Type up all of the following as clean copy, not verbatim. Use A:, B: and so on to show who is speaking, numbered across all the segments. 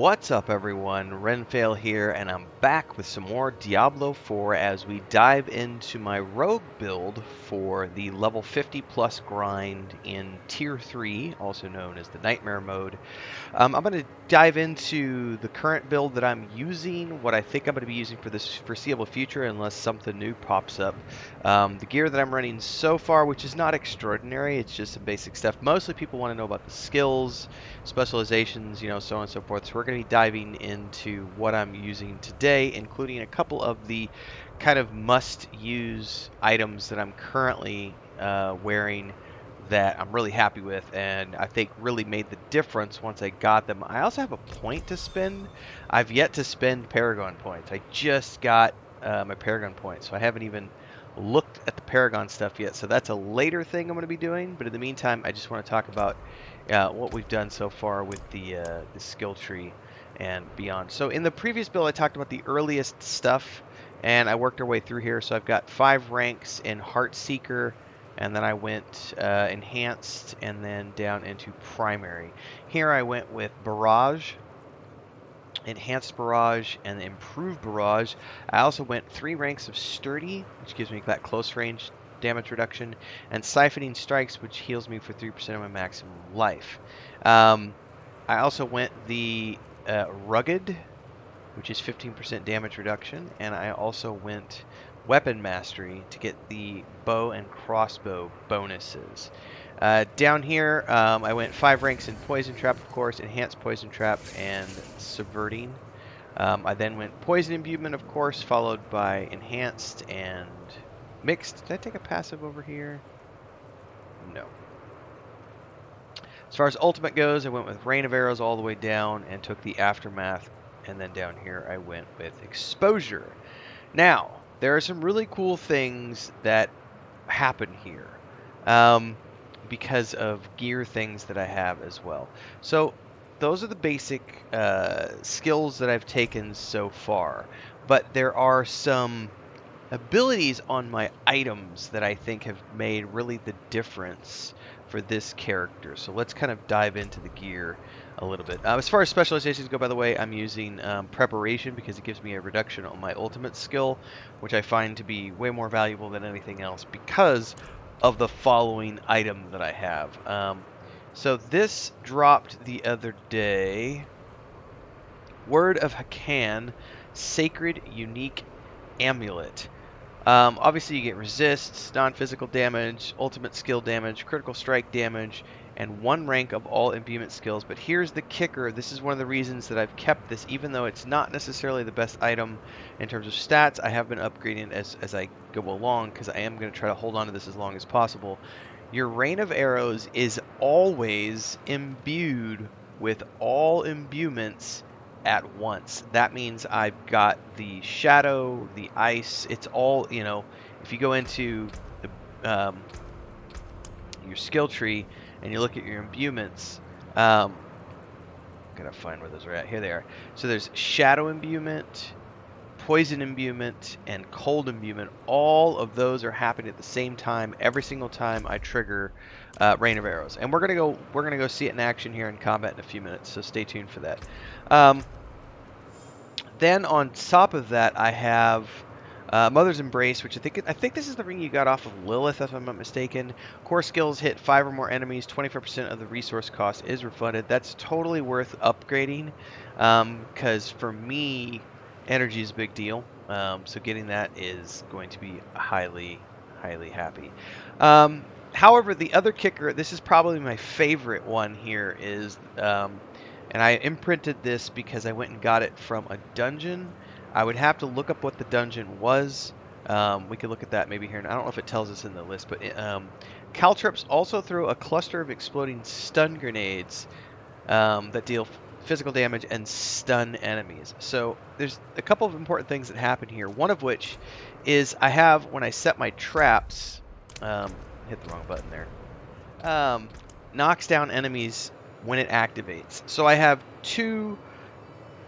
A: What's up everyone, Renfail here, and I'm back with some more Diablo 4 as we dive into my rogue build for the level 50 plus grind in Tier 3, also known as the Nightmare mode. I'm going to dive into the current build that I'm using, what I think I'm going to be using for this foreseeable future unless something new pops up. The gear that I'm running so far, which is not extraordinary, it's just some basic stuff. Mostly people want to know about the skills, specializations, so on and so forth. So we're going to be diving into what I'm using today, including a couple of the kind of must-use items that I'm currently wearing that I'm really happy with and I think really made the difference once I got them. I also have a point to spend. I've yet to spend Paragon points. I just got my Paragon points, so I haven't even looked at the Paragon stuff yet. So that's a later thing I'm going to be doing. But in the meantime, I just want to talk about what we've done so far with the skill tree and beyond. So in the previous build, I talked about the earliest stuff, and I worked our way through here. So I've got 5 ranks in Heartseeker, and then I went enhanced and then down into primary. Here I went with barrage, enhanced barrage, and improved barrage. I also went 3 ranks of sturdy, which gives me that close range damage reduction, and siphoning strikes, which heals me for 3% of my maximum life. I also went the rugged, which is 15% damage reduction, and I also went weapon mastery to get the bow and crossbow bonuses. Down here, I went 5 ranks in poison trap, of course, enhanced poison trap, and subverting. I then went poison imbuement, of course, followed by enhanced and mixed. Did I take a passive over here? No. As far as ultimate goes, I went with rain of arrows all the way down and took the aftermath, and then down here I went with exposure. Now, there are some really cool things that happen here because of gear things that I have as well. So those are the basic skills that I've taken so far, but there are some abilities on my items that I think have made really the difference for this character. So let's kind of dive into the gear a little bit. As far as specializations go, by the way, I'm using preparation because it gives me a reduction on my ultimate skill, which I find to be way more valuable than anything else because of the following item that I have. So this dropped the other day. Word of Hakan, Sacred Unique Amulet. Obviously, you get resists, non-physical damage, ultimate skill damage, critical strike damage, and 1 rank of all imbuement skills. But here's the kicker. This is one of the reasons that I've kept this, even though it's not necessarily the best item in terms of stats. I have been upgrading as I go along because I am going to try to hold on to this as long as possible. Your rain of arrows is always imbued with all imbuements at once. That means I've got the shadow, the ice, it's all, if you go into the, your skill tree and you look at your imbuements, gotta find where those are at. Here they are. So there's shadow imbuement, poison imbuement, and cold imbuement. All of those are happening at the same time every single time I trigger rain of arrows. And we're gonna go see it in action here in combat in a few minutes. So stay tuned for that. Then on top of that, I have Mother's Embrace, which I think this is the ring you got off of Lilith, if I'm not mistaken. Core skills hit 5 or more enemies. 25% of the resource cost is refunded. That's totally worth upgrading because for me, energy is a big deal. So getting that is going to be highly, highly happy. However, the other kicker, this is probably my favorite one here, is and I imprinted this because I went and got it from a dungeon. I would have to look up what the dungeon was. We could look at that maybe here. I don't know if it tells us in the list, but caltrops also throw a cluster of exploding stun grenades that deal physical damage and stun enemies. So there's a couple of important things that happen here. One of which is I have, when I set my traps, hit the wrong button there, knocks down enemies when it activates. So I have 2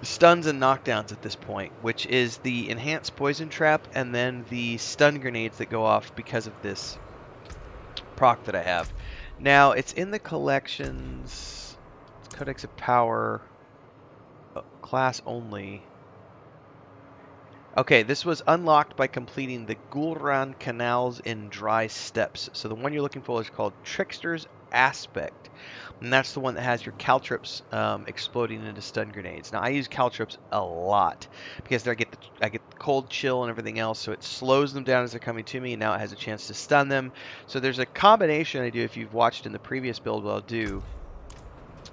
A: stuns and knockdowns at this point, which is the enhanced poison trap and then the stun grenades that go off because of this proc that I have. Now, it's in the collections. It's Codex of Power. class only. Okay, this was unlocked by completing the Gulran canals in dry steppes. So the one you're looking for is called Trickster's Aspect. And that's the one that has your caltrops exploding into stun grenades. Now I use caltrops a lot because I get the cold chill and everything else, so it slows them down as they're coming to me, and now it has a chance to stun them. So there's a combination I do. If you've watched in the previous build, what I'll do,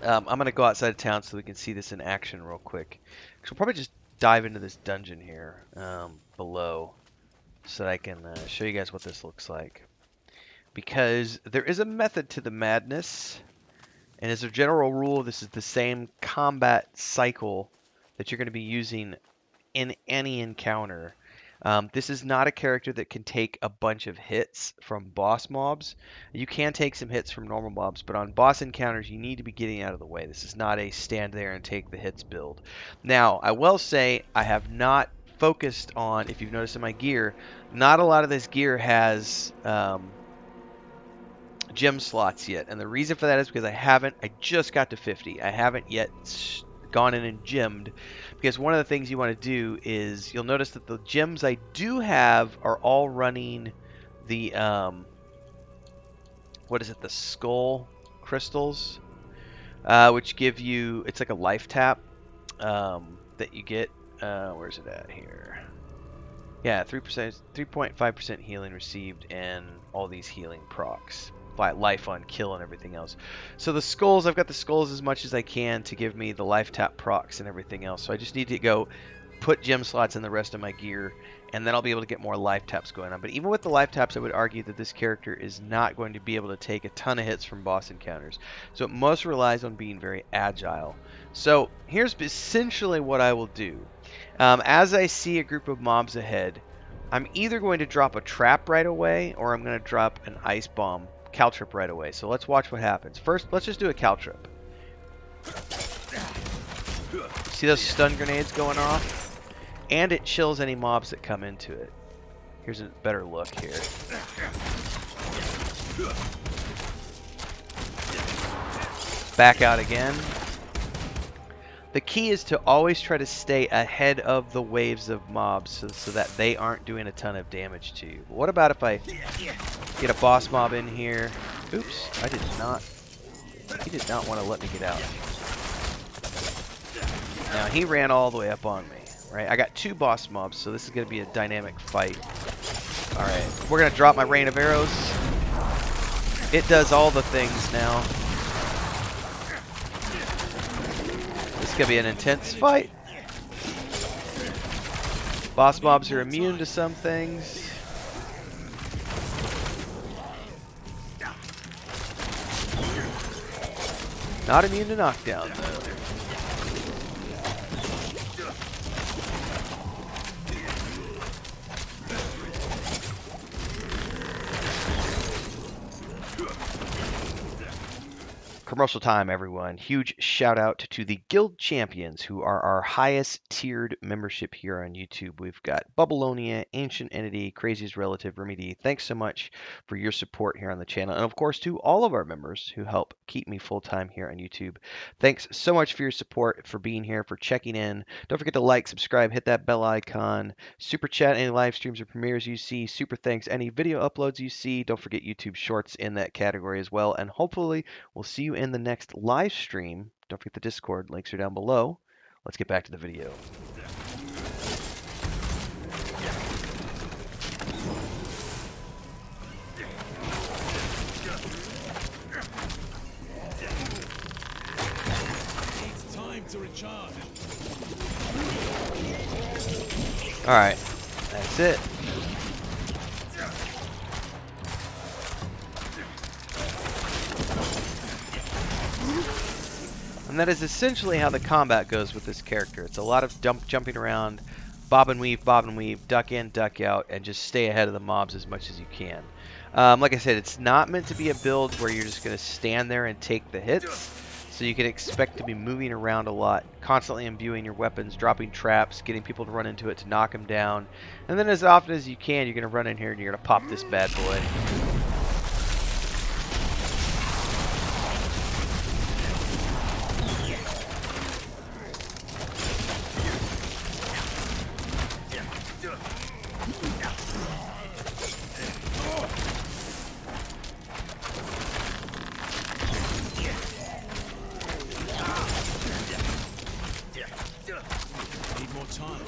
A: I'm gonna go outside of town so we can see this in action real quick. So we'll probably just dive into this dungeon here below so that I can show you guys what this looks like. Because there is a method to the madness, and as a general rule, this is the same combat cycle that you're going to be using in any encounter. This is not a character that can take a bunch of hits from boss mobs. You can take some hits from normal mobs, but on boss encounters, you need to be getting out of the way. This is not a stand there and take the hits build. Now, I will say I have not focused on, if you've noticed in my gear, not a lot of this gear has gem slots yet, and the reason for that is because I just got to 50. I haven't yet gone in and gemmed, because one of the things you want to do is, you'll notice that the gems I do have are all running the what is it, the skull crystals, which give you, it's like a life tap that you get. Where's it at here? Yeah, 3.5% healing received, and all these healing procs, life on kill and everything else. So the skulls, I've got the skulls as much as I can to give me the life tap procs and everything else. So I just need to go put gem slots in the rest of my gear, and then I'll be able to get more life taps going on. But even with the life taps, I would argue that this character is not going to be able to take a ton of hits from boss encounters. So it most relies on being very agile. So here's essentially what I will do. As I see a group of mobs ahead, I'm either going to drop a trap right away, or I'm going to drop an ice bomb caltrip right away. So let's watch what happens. First, let's just do a caltrip. See those stun grenades going off? And it chills any mobs that come into it. Here's a better look here. Back out again. The key is to always try to stay ahead of the waves of mobs so that they aren't doing a ton of damage to you. But what about if I get a boss mob in here? Oops, I did not. He did not want to let me get out. Now he ran all the way up on me. Right, I got 2 boss mobs, so this is going to be a dynamic fight. Alright, we're going to drop my rain of arrows. It does all the things now. This is going to be an intense fight. Boss mobs are immune to some things. Not immune to knockdown, though. Commercial time, everyone. Huge shout out to the Guild Champions, who are our highest tiered membership here on YouTube. We've got Bubbleonia, Ancient Entity, Crazy's Relative, Remedy. Thanks so much for your support here on the channel. And of course, to all of our members who help keep me full-time here on YouTube. Thanks so much for your support, for being here, for checking in. Don't forget to like, subscribe, hit that bell icon. Super chat any live streams or premieres you see. Super thanks any video uploads you see. Don't forget YouTube Shorts in that category as well. And hopefully, we'll see you in the next live stream. Don't forget the Discord. Links are down below. Let's get back to the video.
B: It's time to recharge.
A: All right, that's it. And that is essentially how the combat goes with this character. It's a lot of jumping around, bob and weave, duck in, duck out, and just stay ahead of the mobs as much as you can. Like I said, it's not meant to be a build where you're just going to stand there and take the hits. So you can expect to be moving around a lot, constantly imbuing your weapons, dropping traps, getting people to run into it to knock them down. And then as often as you can, you're going to run in here and you're going to pop this bad boy.
B: more time.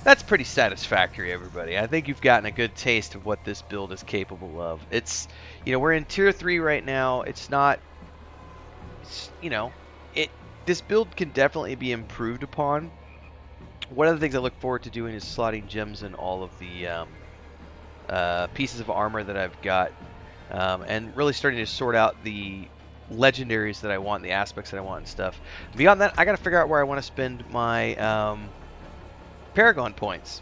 A: That's pretty satisfactory, everybody. I think you've gotten a good taste of what this build is capable of. It's, we're in tier 3 right now. It's not, this build can definitely be improved upon. One of the things I look forward to doing is slotting gems in all of the pieces of armor that I've got, and really starting to sort out the legendaries that I want, the aspects that I want and stuff. Beyond that, I got to figure out where I want to spend my Paragon points.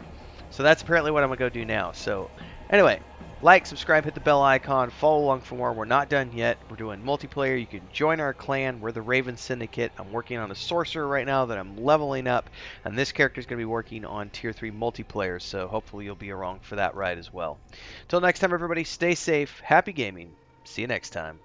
A: So that's apparently what I'm going to go do now. So anyway, like, subscribe, hit the bell icon, follow along for more. We're not done yet. We're doing multiplayer. You can join our clan. We're the Raven Syndicate. I'm working on a sorcerer right now that I'm leveling up. And this character is going to be working on tier 3 multiplayer. So hopefully you'll be along for that ride as well. Till next time, everybody, stay safe. Happy gaming. See you next time.